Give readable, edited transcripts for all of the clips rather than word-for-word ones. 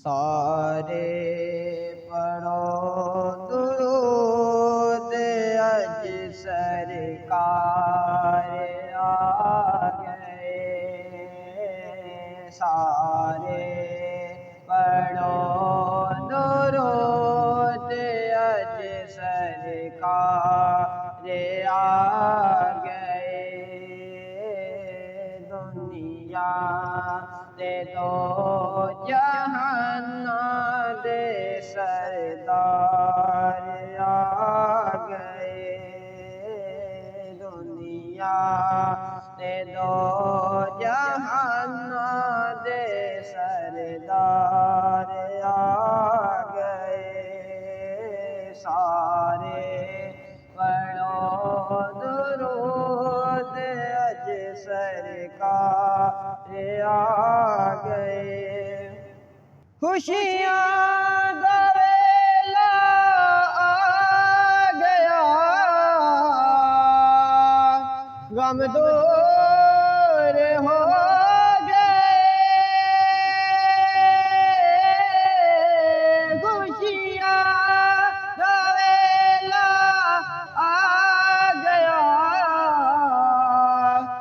सारे पढ़ो दुरूद अज सरकार आ गए। सारे पढ़ो दुरूद अज सरकार आ गए। दुनिया दे दो जहाना दे सरदार आ गए। दुनिया दे दो जहाना दे सरदार आ गए। सारे पढ़ो दुरूद अज सरकार आ गए। खुशियाँ दा वेला आ गया, गम दूर हो गए। खुशियाँ दा वेला आ गया,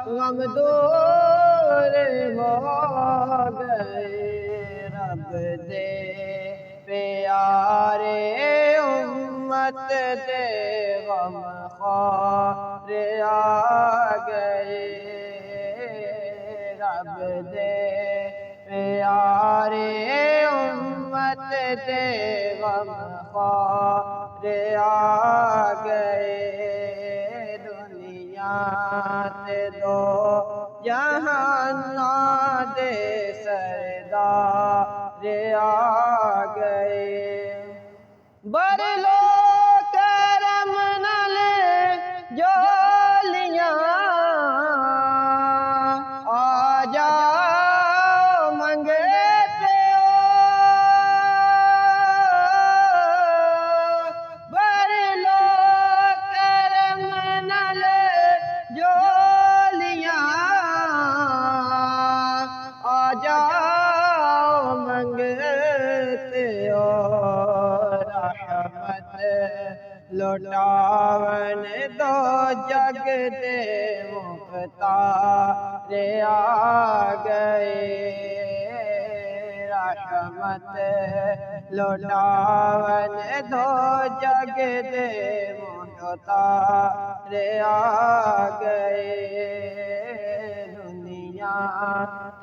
गम दूर हो गए। रब दे प्यारे उम्मत दे गम ख्वार आ गए। रब दे प्यारे उम्मत दे गम ख्वार आ गए। दुनिया ते दो जहाना दे सरदार आ गए। बरलो करम नल जोलियां आ जाओ मंगते हो। बरलो करम नल जोलियां आ जाओ मंगते हो। रहमत लुटावन दो जग दे मुख्तार आ गए। रहमत लुटावन दो जग दे मुख्तार आ गए। दुनिया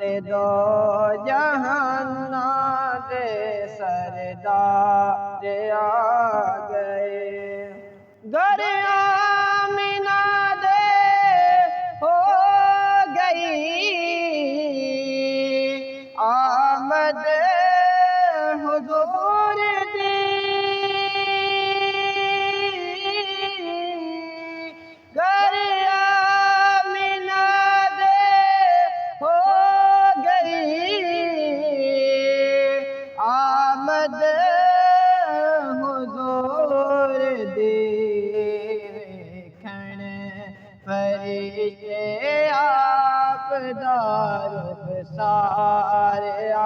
ते दो जहाना दे सरदार आ गए। घर आमिना दे हो गई आमद हुजूर दी। घर आमिना दे हो गई आमद हुजूर दी। वेखण फरिश्ते आप दा रुखसार आ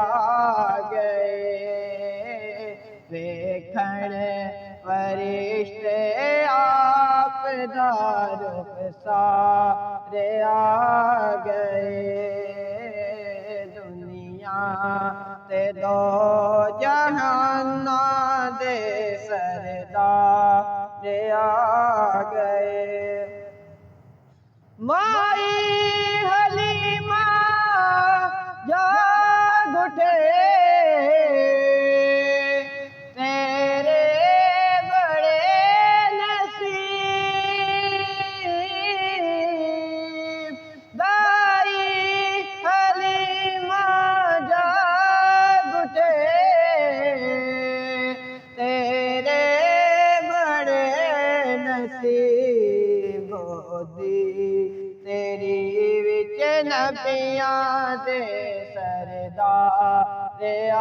गए। वेखण फरिश्ते आप दा रुखसार आ गए। दुनिया ते दो जहाना दे सरदार आ गए। माई हलीमा जाग उठे, तेरे बड़े नसीब। दाई हलीमा जाग उठे, तेरे बड़े नसीब। गोदी तेरी विच नबियां दे सरदार आ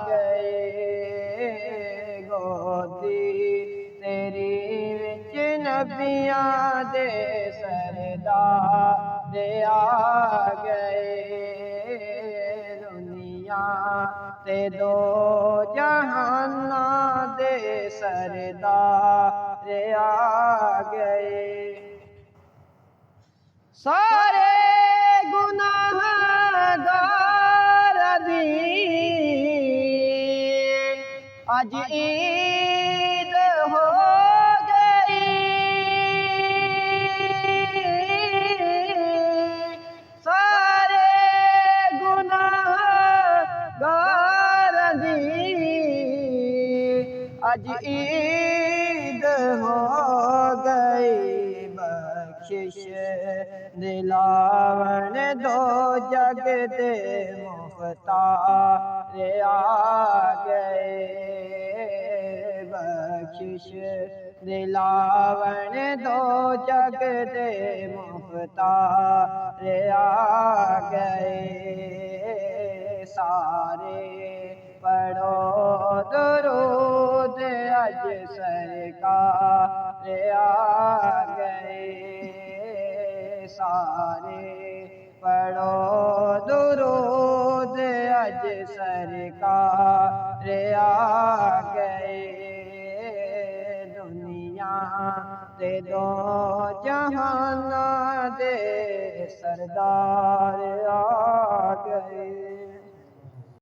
गए। गोदी तेरी विच नबियां दे सरदार आ गए। दुनिया दुनिया ते दो जहाना दे सरदार आ गए। सारे गुनाहगार दी आज ईद हो गई। सारे गुनाहगार दी आज ईद हो गई। बख्शिश दिलावन दो जग दे मुख्तार आ गए। बख्शिश दिलावन दो जग दे मुख्तार आ गए। सारे पढ़ो दुरूद अज सरकार आ गए। सारे पढ़ो दुरूद अज सरकार आ गए। दुनिया ते दो जहाना दे सरदार आ गए।